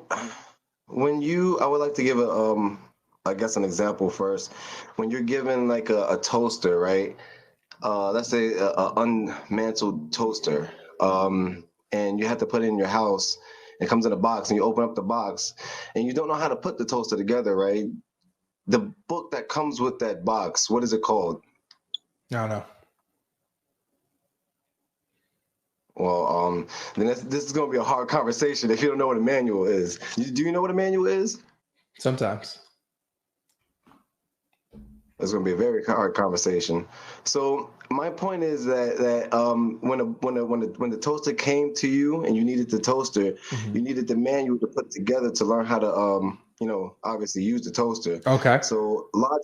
I would like to give I guess an example first. When you're given like a toaster, right? Let's say a unmantled toaster, and you have to put it in your house. It comes in a box, and you open up the box, and you don't know how to put the toaster together, right? The book that comes with that box, what is it called? No, no. Well, then this is going to be a hard conversation if you don't know what a manual is. Do you know what a manual is? Sometimes. It's going to be a very hard conversation. So my point is that when the toaster came to you and you needed the toaster, you needed the manual to put together to learn how to obviously use the toaster. Okay. So my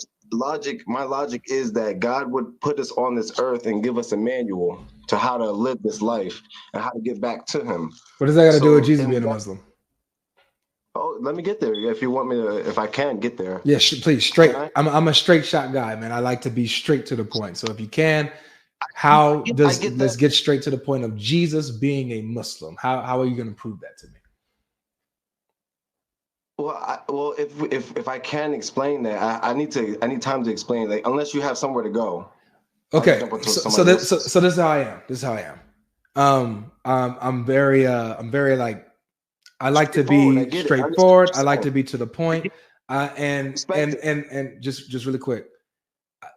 logic is that God would put us on this earth and give us a manual to how to live this life and how to get back to Him. What does that got to do with So Jesus being a Muslim? Oh, let me get there. If you want me to, if I can get there. Yeah, please, straight. I'm a straight shot guy, man. I like to be straight to the point. So if you can, let's get straight to the point of Jesus being a Muslim. How are you going to prove that to me? Well, if I can explain that, I need time to explain. Like, unless you have somewhere to go. Okay, so this is how I am. This is how I am. I'm very like, I like to be straightforward. I like to be to the point. And just really quick,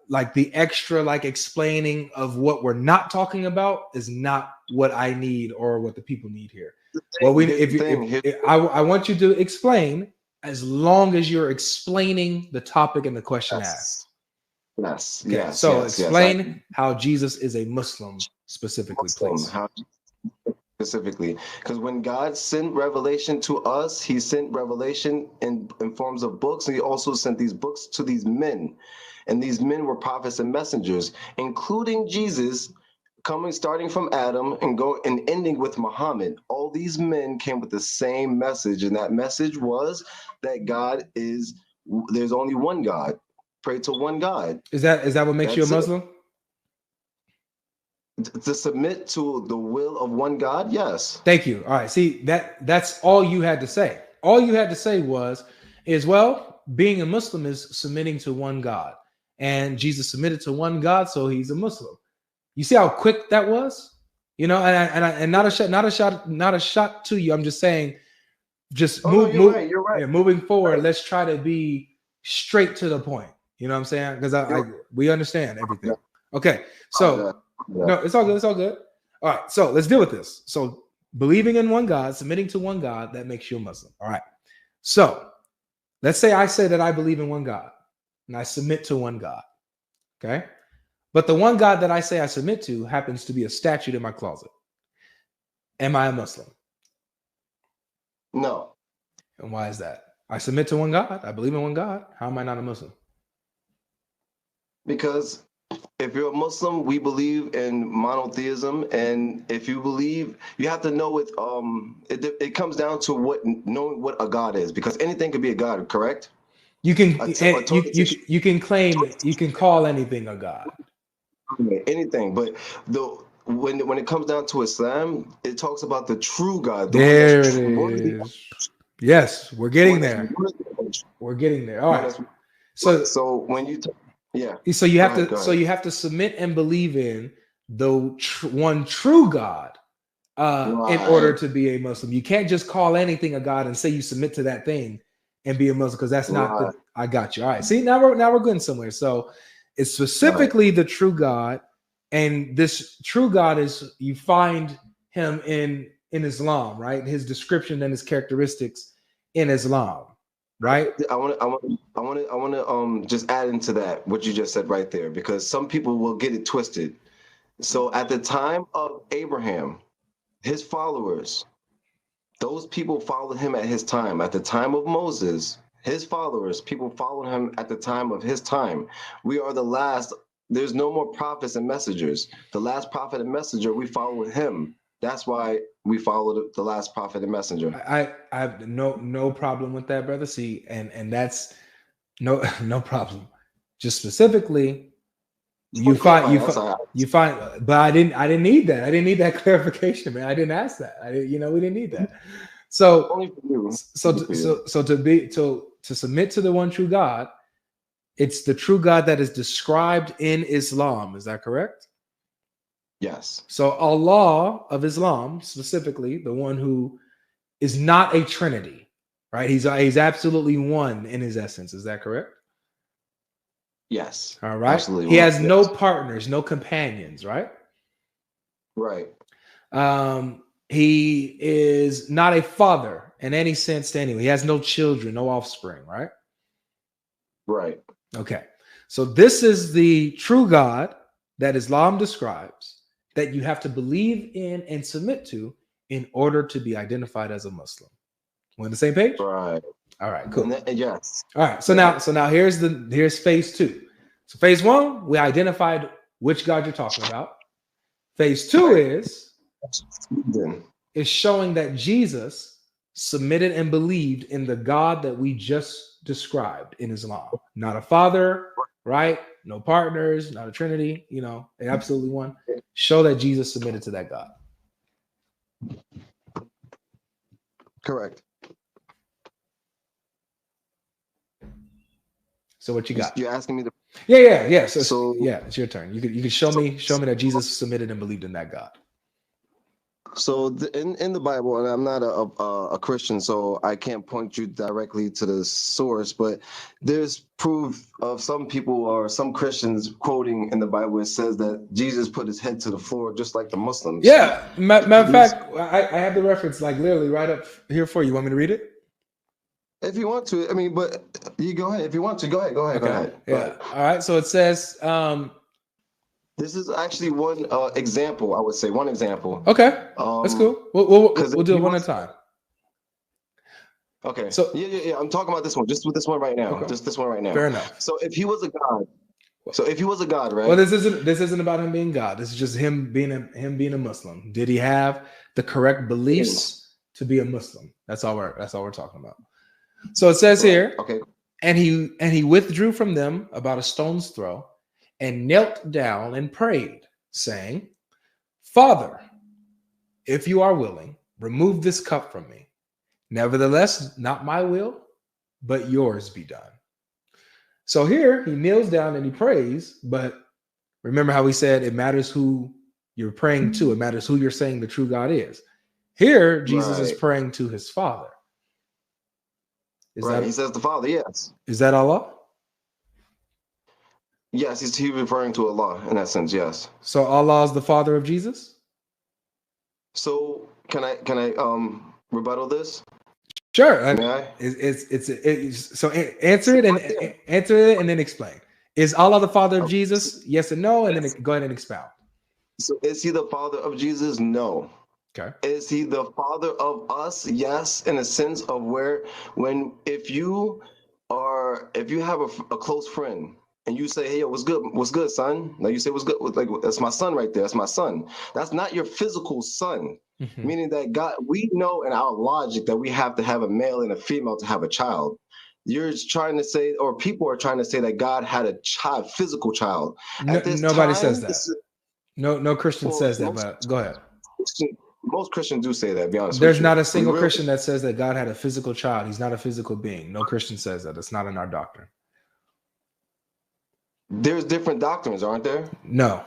like the extra like explaining of what we're not talking about is not what I need or what the people need here. Well, I want you to explain as long as you're explaining the topic and the question asked. Yes. Okay, yes. So yes, explain how Jesus is a Muslim specifically, please. Specifically, because when God sent revelation to us, He sent revelation in forms of books, and He also sent these books to these men, and these men were prophets and messengers, including Jesus, starting from Adam and ending with Muhammad. All these men came with the same message, and that message was that there's only one God. Pray to one God. Is that what makes you a Muslim? To submit to the will of one God, yes. Thank you. All right. See, that's all you had to say. All you had to say is being a Muslim is submitting to one God. And Jesus submitted to one God, so he's a Muslim. You see how quick that was? You know, and not a shot to you. I'm just saying, you're right. Yeah, moving forward, let's try to be straight to the point. You know what I'm saying? Because we understand everything. Okay, so no, it's all good. It's all good. All right, so let's deal with this. So believing in one God, submitting to one God, that makes you a Muslim. All right. So let's say I say that I believe in one God and I submit to one God. Okay. But the one God that I say I submit to happens to be a statue in my closet. Am I a Muslim? No. And why is that? I submit to one God. I believe in one God. How am I not a Muslim? Because if you're a Muslim, we believe in monotheism, and if you believe, you have to know it. It comes down to knowing what a God is, because anything could be a God, correct? You can you can claim, you can call anything a God. Anything, but when it comes down to Islam, it talks about the true God. There it is. Yes, we're getting there. We're getting there. All right. So when you so you have to submit and believe in the one true God in order to be a Muslim. You can't just call anything a God and say you submit to that thing and be a Muslim, because that's not the. I got you. All right. See, now we're going somewhere. So it's specifically the true God, and this true God is, you find him in Islam, right? His description and his characteristics in Islam. Right. I want to just add into that what you just said right there, because some people will get it twisted. So at the time of Abraham, his followers, those people followed him at his time. At the time of Moses, his followers, people followed him at the time of his time. We are the last. There's no more prophets and messengers. The last prophet and messenger, we followed him. That's why we followed the last prophet and messenger. I have no problem with that, brother. See, and that's no problem. Just specifically, you find, but I didn't need that. I didn't need that clarification, man. I didn't ask that. We didn't need that. So only for you. So to submit to the one true God, it's the true God that is described in Islam. Is that correct? Yes. So Allah of Islam, specifically, the one who is not a trinity, right? He's absolutely one in his essence. Is that correct? Yes. All right. Absolutely. He has no partners, no companions, right? Right. He is not a father in any sense to anyone. He has no children, no offspring, right? Right. Okay. So this is the true God that Islam describes that you have to believe in and submit to in order to be identified as a Muslim. We're on the same page? Right. All right, cool. Yes. All right. So now here's phase 2. So phase 1, we identified which God you're talking about. Phase 2 is showing that Jesus submitted and believed in the God that we just described in Islam. Not a father, right? No partners, not a trinity, absolutely one. Show that Jesus submitted to that God. Correct. So what you got? You're asking me to. Yeah. So yeah, it's your turn. You could show me that Jesus submitted and believed in that God. So in the Bible, and I'm not a Christian, so I can't point you directly to the source, but there's proof of some people or some Christians quoting in the Bible. It says that Jesus put his head to the floor, just like the Muslims. Yeah, matter of fact, I have the reference like literally right up here for you. Want me to read it? If you want to, but you go ahead. If you want to, go ahead. Okay. Go ahead. Yeah. All right. So it says. This is actually one example. I would say one example. Okay, that's cool. We'll do it one at a time. Okay. So yeah. I'm talking about this one. Just with this one right now. Okay. Just this one right now. Fair enough. So if he was a god, right? Well, this isn't about him being God. This is just him being a Muslim. Did he have the correct beliefs to be a Muslim? That's all we're talking about. So it says here. Okay. And he withdrew from them about a stone's throw, and knelt down and prayed, saying, Father, if you are willing, remove this cup from me. Nevertheless, not my will, but yours be done. So here he kneels down and he prays, but remember how we said it matters who you're praying to. It matters who you're saying the true God is. Here, Jesus is praying to his Father. He says the Father, yes. Is that Allah? Yes, he's referring to Allah in that sense, yes. So Allah is the Father of Jesus? So can I rebuttal this? Sure. May I? So answer it and then explain. Is Allah the Father of Jesus? Yes and no, and then go ahead and expound. So is he the Father of Jesus? No. Okay. Is he the Father of us? Yes, in a sense of if you have a close friend and you say, hey, what's good, son? Like you say, what's good? Like, that's my son right there. That's my son. That's not your physical son. Mm-hmm. Meaning that God, we know in our logic that we have to have a male and a female to have a child. You're trying to say, or people are trying to say that God had a physical child. Nobody says that. No Christian says that, but go ahead. Most Christians do say that, be honest. There's not a single Christian that says that God had a physical child. He's not a physical being. No Christian says that. It's not in our doctrine. There's different doctrines, aren't there? No.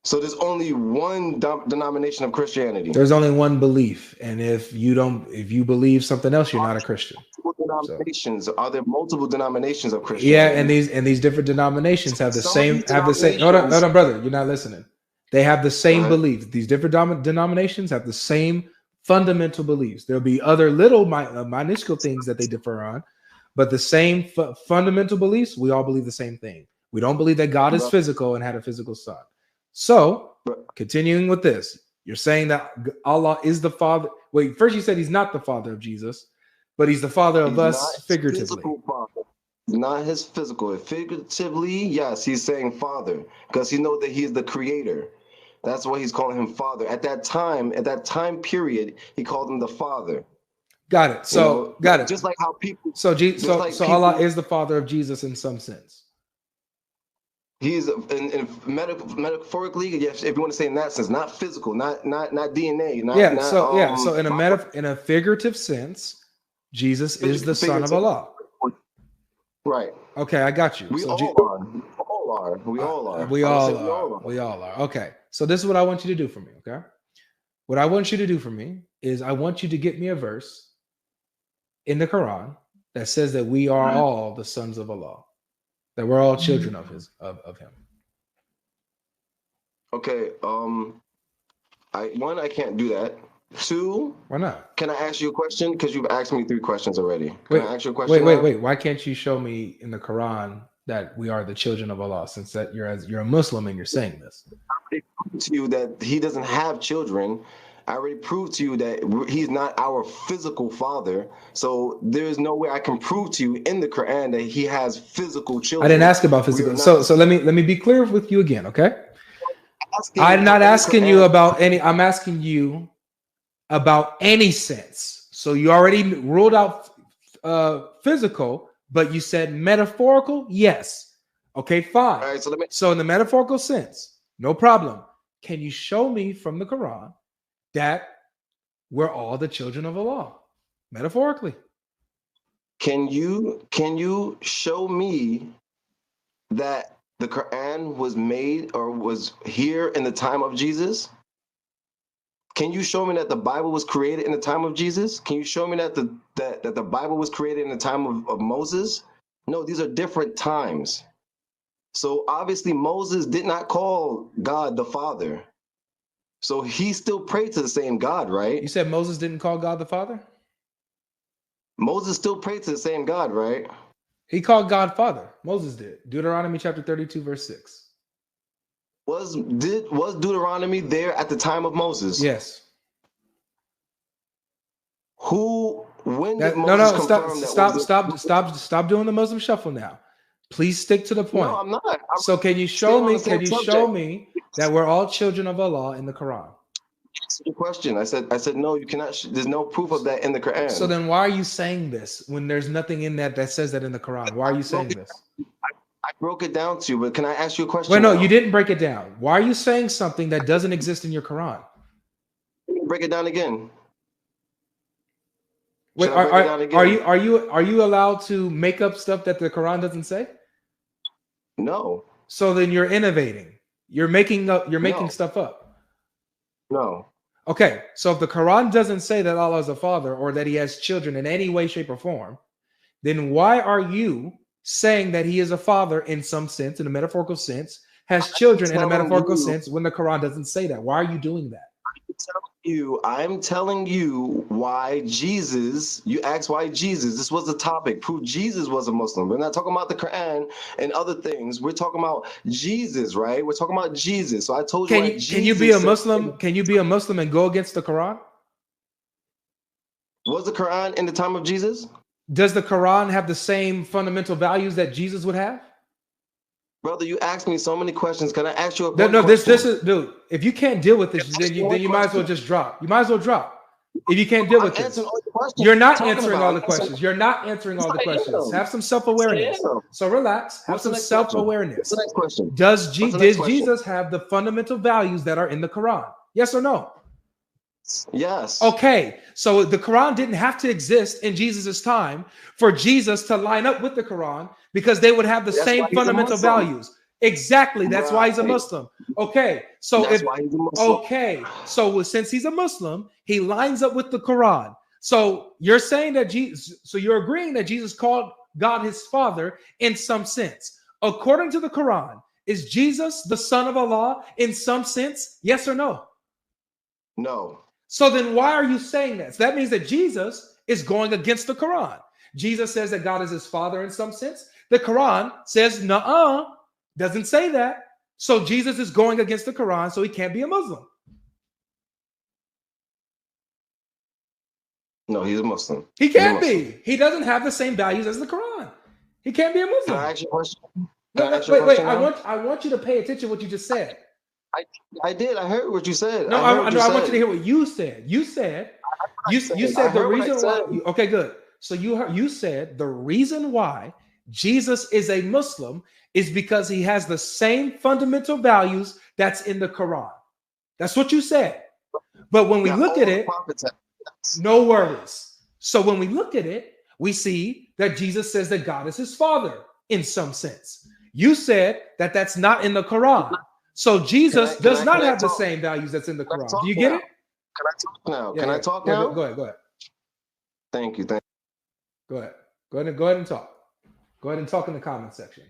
So there's only one denomination of Christianity. There's only one belief, and if you believe something else, you're not a Christian. Denominations. So. Are there multiple denominations of Christianity? Yeah, and these different denominations have the same. Hold on, brother. You're not listening. They have the same beliefs. These different denominations have the same fundamental beliefs. There'll be other little minuscule things that they differ on, but the same fundamental beliefs. We all believe the same thing. We don't believe that God is physical and had a physical son. So, continuing with this, you're saying that Allah is the Father. Wait, first you said he's not the Father of Jesus, but he's the Father of us figuratively. Not his physical. Figuratively, yes, he's saying Father because he knows that he's the creator. That's why he's calling him Father. At that time period, he called him the Father. Got it. So, got it. Just like how people. So Allah is the Father of Jesus in some sense. He's in metaphorically, yes, if you want to say in that sense, not physical, not DNA, So in a figurative sense, Jesus is the Son of Allah. Right. Okay, I got you. We all are. Okay. So this is what I want you to do for me, okay? What I want you to do for me is I want you to get me a verse in the Quran that says that we are all the sons of Allah, that we're all children of him. Okay. I can't do that. 2, why not? Can I ask you a question? Because you've asked me 3 questions already. Can I ask you a question? Wait. Why can't you show me in the Quran that we are the children of Allah? Since that you're a Muslim and you're saying this. I already proved to you that he doesn't have children. I already proved to you that he's not our physical father. So there's no way I can prove to you in the Quran that he has physical children. I didn't ask about physical. So let me be clear with you again, okay? I'm not asking you about any. I'm asking you about any sense. So you already ruled out physical, but you said metaphorical. Yes. Okay, fine. All right, so in the metaphorical sense, no problem. Can you show me from the Quran that we're all the children of Allah, metaphorically? Can you show me that the Quran was made or was here in the time of Jesus? Can you show me that the Bible was created in the time of Jesus? Can you show me that the Bible was created in the time of Moses? No, these are different times. So obviously Moses did not call God the Father. So he still prayed to the same God, right? You said Moses didn't call God the Father? Moses still prayed to the same God, right? He called God Father. Moses did. Deuteronomy chapter 32, verse 6. Was Deuteronomy there at the time of Moses? Yes. When did Moses confirm that? Stop doing the Muslim shuffle now. Please stick to the point. No, I'm not. So can you show me that we're all children of Allah in the Quran? That's your question. I said no, you cannot. There's no proof of that in the Quran. So then why are you saying this when there's nothing in that says that in the Quran? Why are you saying this? I broke it down to you, but can I ask you a question? Wait, no, you didn't break it down. Why are you saying something that doesn't exist in your Quran? Break it down again. Wait, are you allowed to make up stuff that the Quran doesn't say? No. So then you're innovating. You're making stuff up. No. Okay, so if the Quran doesn't say that Allah is a father or that he has children in any way, shape, or form, then why are you saying that he is a father in some sense, in a metaphorical sense, has children in a metaphorical sense when the Quran doesn't say that? Why are you doing that? I'm telling you why Jesus, you asked why Jesus, this was the topic, prove Jesus was a Muslim. We're not talking about the Quran and other things. We're talking about Jesus, right? We're talking about Jesus. So I told you can you be a Muslim? Can you be a Muslim and go against the Quran? Was the Quran in the time of Jesus? Does the Quran have the same fundamental values that Jesus would have? Brother, you asked me so many questions. Can I ask you a question? No, this is, dude, if you can't deal with this, then you might as well just drop. You might as well drop. If you can't deal with this. You're not answering all the questions. You're not answering all the questions. Have some self-awareness. So relax. Have some self-awareness. Next question. Does Jesus have the fundamental values that are in the Quran? Yes or no? Yes. Okay, so the Quran didn't have to exist in Jesus's time for Jesus to line up with the Quran because they would have the same fundamental values. Exactly. That's why he's a Muslim. Okay, so since he's a Muslim, he lines up with the Quran. So you're saying that so you're agreeing that Jesus called God his father in some sense. According to the Quran, is Jesus the son of Allah in some sense? Yes or no? No. So then why are you saying that? So that means that Jesus is going against the Quran. Jesus says that God is his father in some sense. The Quran says, nuh-uh, doesn't say that. So Jesus is going against the Quran, so he can't be a Muslim. No, he's a Muslim. He can't be. He doesn't have the same values as the Quran. He can't be a Muslim. Can I ask you a question? Wait. I want you to pay attention to what you just said. I did. I heard what you said. No, I want you to hear what you said. You said the reason why. Okay, good. So you said the reason why Jesus is a Muslim is because he has the same fundamental values that's in the Quran. That's what you said. But when we look at it, no worries. So when we look at it, we see that Jesus says that God is his father in some sense. You said that that's not in the Quran. So Jesus does not have the same values that's in the Quran. Do you get it? Can I talk now? Yeah, Can I talk now? Go ahead. Thank you. Go ahead and talk. Go ahead and talk in the comment section.